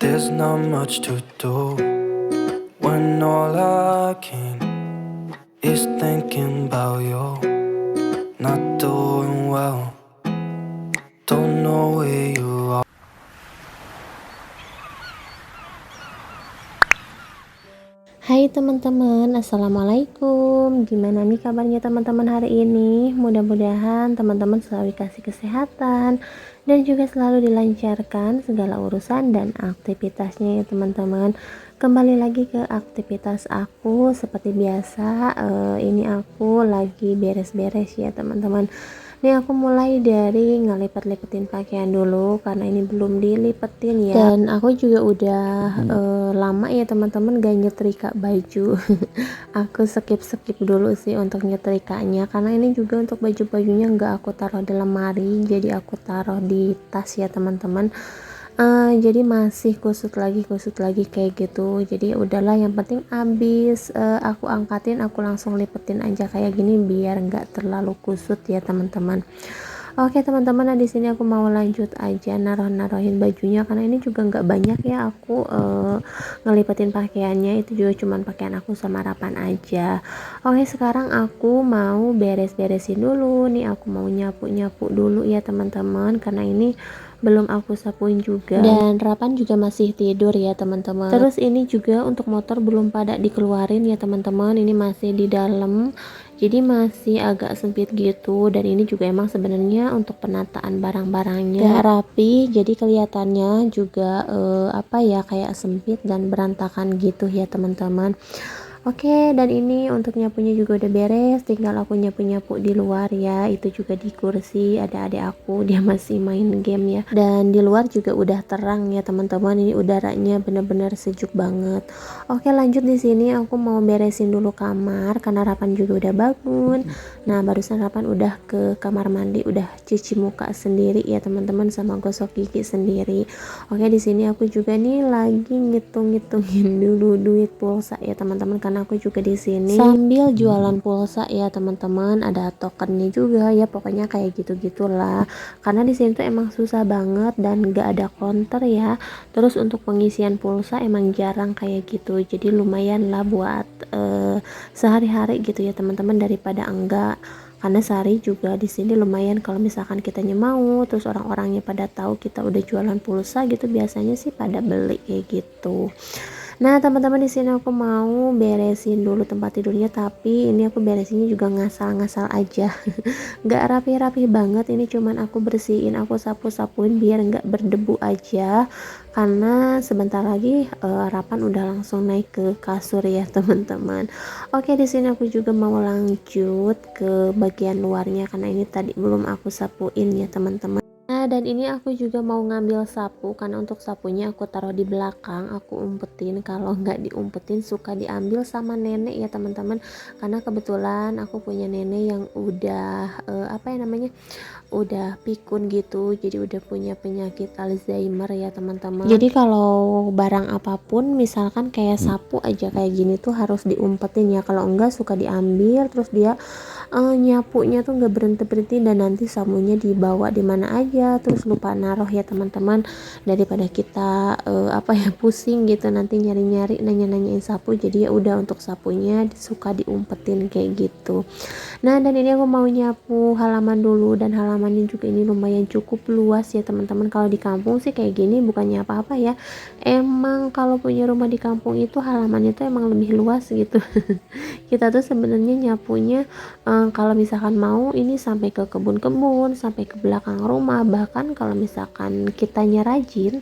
There's not much to do when all I can is thinking about you. Not doing well, don't know where you are. Hai teman-teman, assalamualaikum. Gimana nih kabarnya teman-teman hari ini? Mudah-mudahan teman-teman selalu dikasih kesehatan dan juga selalu dilancarkan segala urusan dan aktivitasnya ya teman-teman. Kembali lagi ke aktivitas aku seperti biasa. Ini aku lagi beres-beres ya teman-teman. Ini aku mulai dari ngelipat-lipetin pakaian dulu karena ini belum dilipetin ya. Dan aku juga udah lama ya teman-teman gak nyetrika baju. Aku skip dulu sih untuk nyetrikanya karena ini juga untuk baju-bajunya nggak aku taruh di lemari, jadi aku taruh di tas ya teman-teman. Jadi masih kusut lagi kayak gitu. Jadi udahlah, yang penting habis aku angkatin aku langsung lipetin aja kayak gini biar nggak terlalu kusut ya teman-teman. Oke teman-teman, nah di sini aku mau lanjut aja naruhin bajunya karena ini juga nggak banyak ya aku ngelipetin pakaiannya, itu juga cuman pakaian aku sama Rapan aja. Oke, sekarang aku mau beres-beresin dulu nih, aku mau nyapu dulu ya teman-teman karena ini belum aku sapuin juga dan Rapan juga masih tidur ya teman-teman. Terus ini juga untuk motor belum pada dikeluarin ya teman-teman, ini masih di dalam jadi masih agak sempit gitu, dan ini juga emang sebenarnya untuk penataan barang-barangnya gak rapi jadi kelihatannya juga apa ya, kayak sempit dan berantakan gitu ya teman-teman. Oke, dan ini untuk nyapunya juga udah beres, tinggal aku nyapu-nyapu di luar ya. Itu juga di kursi ada adik aku, dia masih main game ya. Dan di luar juga udah terang ya teman-teman, ini udaranya bener-bener sejuk banget. Oke, lanjut di sini aku mau beresin dulu kamar karena Rapan juga udah bangun. Nah, barusan Rapan udah ke kamar mandi, udah cuci muka sendiri ya teman-teman sama gosok gigi sendiri. Oke, di sini aku juga nih lagi ngitung-ngitungin dulu duit pulsa ya teman-teman, karena aku juga di sini sambil jualan pulsa ya teman-teman, ada tokennya juga ya, pokoknya kayak gitu-gitulah. Karena di sini tuh emang susah banget dan gak ada counter ya. Terus untuk pengisian pulsa emang jarang kayak gitu. Jadi lumayan lah buat sehari-hari gitu ya teman-teman, daripada enggak. Karena sehari juga di sini lumayan kalau misalkan kitanya mau, terus orang-orangnya pada tahu kita udah jualan pulsa gitu, biasanya sih pada beli kayak gitu. Nah teman-teman, di sini aku mau beresin dulu tempat tidurnya, tapi ini aku beresinnya juga ngasal-ngasal aja. Nggak rapi-rapi banget, ini cuman aku bersihin, aku sapu-sapuin biar nggak berdebu aja. Karena sebentar lagi Rapan udah langsung naik ke kasur ya teman-teman. Oke, di sini aku juga mau lanjut ke bagian luarnya karena ini tadi belum aku sapuin ya teman-teman. Nah, dan ini aku juga mau ngambil sapu karena untuk sapunya aku taruh di belakang, aku umpetin. Kalau nggak diumpetin suka diambil sama nenek ya teman-teman, karena kebetulan aku punya nenek yang udah apa ya namanya, udah pikun gitu, jadi udah punya penyakit Alzheimer ya teman-teman. Jadi kalau barang apapun misalkan kayak sapu aja kayak gini tuh harus diumpetin ya, kalau enggak suka diambil terus dia nyapunya tuh nggak berhenti dan nanti samunya dibawa di mana aja terus lupa naruh ya teman-teman. Daripada kita apa ya, pusing gitu nanti nyari-nyari nanya-nanyain sapu, jadi ya udah untuk sapunya suka diumpetin kayak gitu. Nah, dan ini aku mau nyapu halaman dulu, dan halamannya juga ini lumayan cukup luas ya teman-teman. Kalau di kampung sih kayak gini bukannya apa-apa ya, emang kalau punya rumah di kampung itu halamannya tuh emang lebih luas gitu. Kita tuh sebenarnya nyapunya kalau misalkan mau ini sampai ke kebun-kebun, sampai ke belakang rumah, bahkan kalau misalkan kitanya rajin,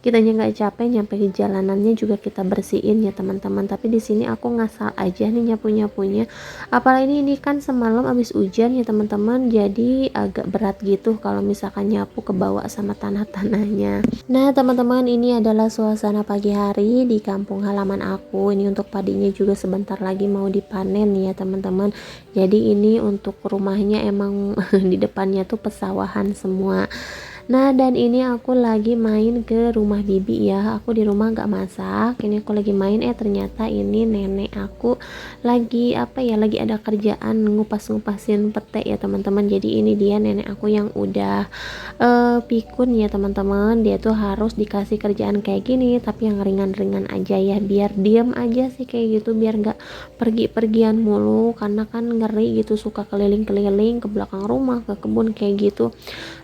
kitanya nggak capek nyampe ke jalanannya juga kita bersihin ya teman-teman. Tapi di sini aku ngasal aja nih nyapu-nyapunya, apalagi ini kan semalam abis hujan ya teman-teman, jadi agak berat gitu kalau misalkan nyapu ke bawah sama tanah-tanahnya. Nah teman-teman, ini adalah suasana pagi hari di kampung halaman aku. Ini untuk padinya juga sebentar lagi mau dipanen ya teman-teman. Jadi ini untuk rumahnya emang di depannya tuh pesawahan semua. Nah, dan ini aku lagi main ke rumah bibi ya. Aku di rumah gak masak. Ini aku lagi main, ternyata ini nenek aku lagi apa ya, lagi ada kerjaan ngupas-ngupasin pete ya teman-teman. Jadi ini dia nenek aku yang udah pikun ya teman-teman. Dia tuh harus dikasih kerjaan kayak gini, tapi yang ringan-ringan aja ya, biar diem aja sih kayak gitu, biar gak pergi-pergian mulu, karena kan ngeri gitu, suka keliling-keliling ke belakang rumah, ke kebun kayak gitu,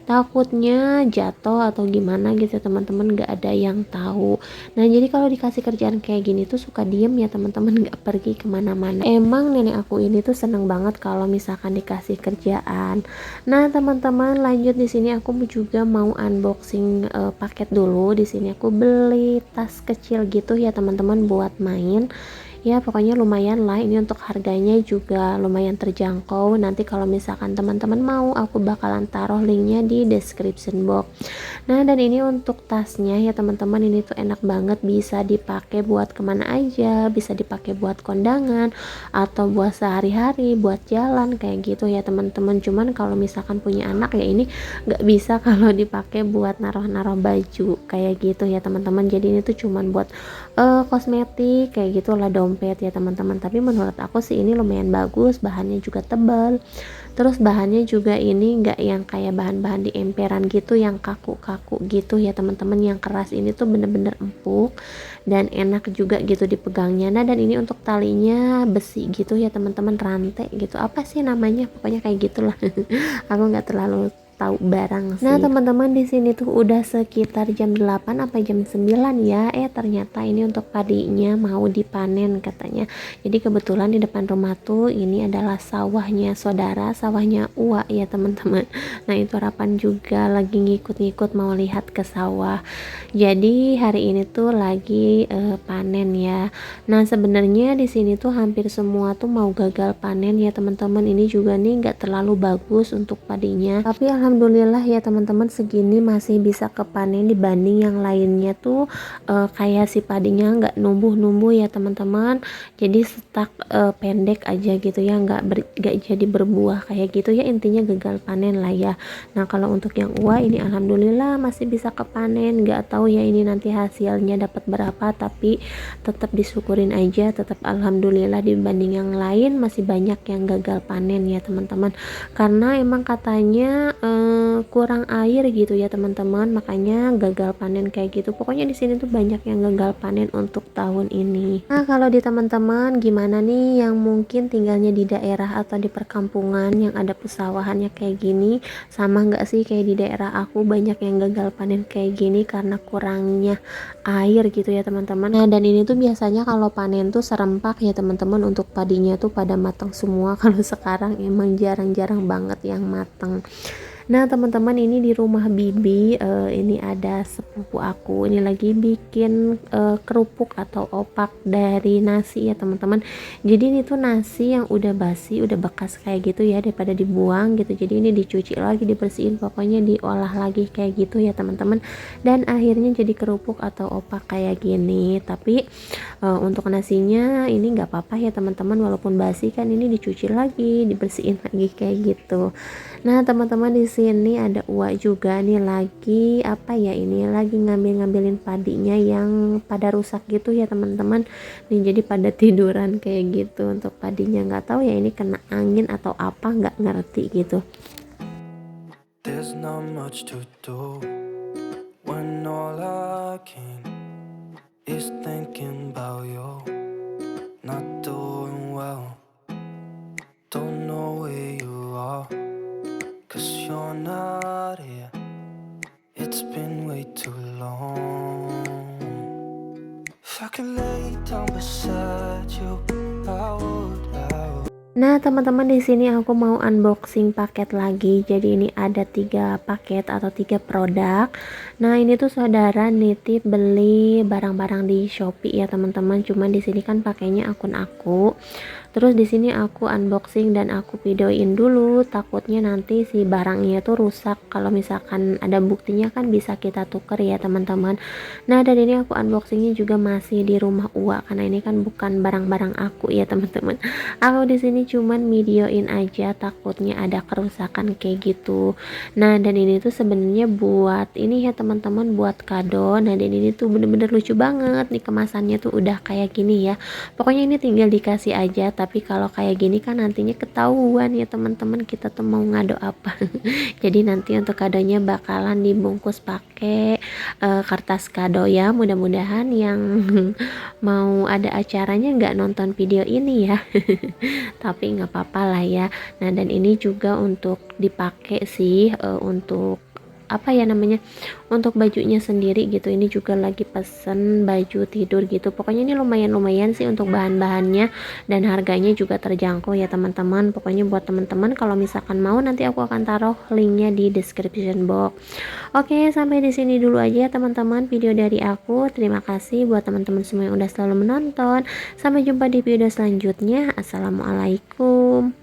takutnya jatuh atau gimana gitu teman-teman, gak ada yang tahu. Nah, jadi kalau dikasih kerjaan kayak gini tuh suka diem ya teman-teman, gak pergi kemana-mana. Emang nenek aku ini tuh seneng banget kalau misalkan dikasih kerjaan. Nah, teman-teman, lanjut di sini aku juga mau unboxing paket dulu. Di sini aku beli tas kecil gitu ya teman-teman buat main. Ya pokoknya lumayan lah, ini untuk harganya juga lumayan terjangkau. Nanti kalau misalkan teman-teman mau, aku bakalan taruh linknya di description box. Nah, dan ini untuk tasnya ya teman-teman, ini tuh enak banget, bisa dipakai buat kemana aja, bisa dipakai buat kondangan atau buat sehari-hari, buat jalan kayak gitu ya teman-teman. Cuman kalau misalkan punya anak ya ini nggak bisa kalau dipakai buat naruh-naruh baju kayak gitu ya teman-teman. Jadi ini tuh cuman buat kosmetik kayak gitulah, dompet ya teman-teman. Tapi menurut aku sih ini lumayan bagus, bahannya juga tebal, terus bahannya juga ini enggak yang kayak bahan-bahan di emperan gitu yang kaku-kaku gitu ya teman-teman. Yang keras ini tuh bener-bener empuk dan enak juga gitu dipegangnya. Nah, dan ini untuk talinya besi gitu ya teman-teman, rantai gitu, apa sih namanya, pokoknya kayak gitulah. Aku nggak terlalu tahu barang sih. Nah, teman-teman, di sini tuh udah sekitar jam 8 apa jam 9 ya. Ternyata ini untuk padinya mau dipanen katanya. Jadi kebetulan di depan rumah tuh ini adalah sawahnya saudara, sawahnya Uwa ya teman-teman. Nah, itu harapan juga lagi ngikut-ngikut mau lihat ke sawah. Jadi hari ini tuh lagi panen ya. Nah, sebenarnya di sini tuh hampir semua tuh mau gagal panen ya teman-teman. Ini juga nih nggak terlalu bagus untuk padinya. Tapi alhamdulillah ya teman-teman, segini masih bisa kepanen dibanding yang lainnya tuh kayak si padinya nggak numbuh-numbuh ya teman-teman. Jadi stuck pendek aja gitu ya, nggak jadi berbuah kayak gitu ya, intinya gagal panen lah ya. Nah, kalau untuk yang Uwa ini alhamdulillah masih bisa kepanen. Nggak tahu ya ini nanti hasilnya dapat berapa, tapi tetap disyukurin aja, tetap alhamdulillah dibanding yang lain masih banyak yang gagal panen ya teman-teman. Karena emang katanya kurang air gitu ya teman-teman, makanya gagal panen kayak gitu. Pokoknya di sini tuh banyak yang gagal panen untuk tahun ini. Nah, kalau di teman-teman gimana nih yang mungkin tinggalnya di daerah atau di perkampungan yang ada pesawahannya kayak gini, sama nggak sih kayak di daerah aku banyak yang gagal panen kayak gini karena kurangnya air gitu ya teman-teman. Nah, dan ini tuh biasanya kalau panen tuh serempak ya teman-teman, untuk padinya tuh pada matang semua. Kalau sekarang emang jarang-jarang banget yang matang. Nah, teman-teman, ini di rumah bibi ini ada sepupu aku ini lagi bikin kerupuk atau opak dari nasi ya teman-teman. Jadi ini tuh nasi yang udah basi, udah bekas kayak gitu ya, daripada dibuang gitu. Jadi ini dicuci lagi, dibersihin, pokoknya diolah lagi kayak gitu ya teman-teman. Dan akhirnya jadi kerupuk atau opak kayak gini. Tapi untuk nasinya ini nggak apa-apa ya teman-teman, walaupun basi kan ini dicuci lagi, dibersihin lagi kayak gitu. Nah, teman-teman, di sini ada Uwa juga nih lagi apa ya, ini lagi ngambilin padinya yang pada rusak gitu ya teman-teman. Nih jadi pada tiduran kayak gitu untuk padinya, nggak tahu ya ini kena angin atau apa, nggak ngerti gitu. There's not much to do when all I can is thinking about you. Not doing well, don't know where you are, 'cause you're not here. It's been way too long. If I could lay down beside you, I would. Nah, teman-teman, di sini aku mau unboxing paket lagi. Jadi ini ada 3 paket atau 3 produk. Nah, ini tuh saudara nitip beli barang-barang di Shopee ya teman-teman. Cuman di sini kan pakainya akun aku. Terus di sini aku unboxing dan aku videoin dulu, takutnya nanti si barangnya tuh rusak. Kalau misalkan ada buktinya kan bisa kita tuker ya teman-teman. Nah, dan ini aku unboxingnya juga masih di rumah Ua, karena ini kan bukan barang-barang aku ya teman-teman. Aku di sini cuman videoin aja, takutnya ada kerusakan kayak gitu. Nah, dan ini tuh sebenarnya buat ini ya teman-teman, buat kado. Nah, dan ini tuh bener-bener lucu banget nih, kemasannya tuh udah kayak gini ya. Pokoknya ini tinggal dikasih aja, tapi kalau kayak gini kan nantinya ketahuan ya teman-teman kita tuh mau ngado apa. Jadi nanti untuk kadonya bakalan dibungkus pakai kertas kado ya. Mudah-mudahan yang mau ada acaranya nggak nonton video ini ya. Tapi nggak apa-apa lah ya. Nah, dan ini juga untuk dipakai sih, untuk apa ya namanya, untuk bajunya sendiri gitu. Ini juga lagi pesen baju tidur gitu. Pokoknya ini lumayan sih untuk bahan-bahannya, dan harganya juga terjangkau ya teman-teman. Pokoknya buat teman-teman kalau misalkan mau, nanti aku akan taruh linknya di description box. Oke, sampai di sini dulu aja ya teman-teman video dari aku. Terima kasih buat teman-teman semua yang udah selalu menonton. Sampai jumpa di video selanjutnya. Assalamualaikum.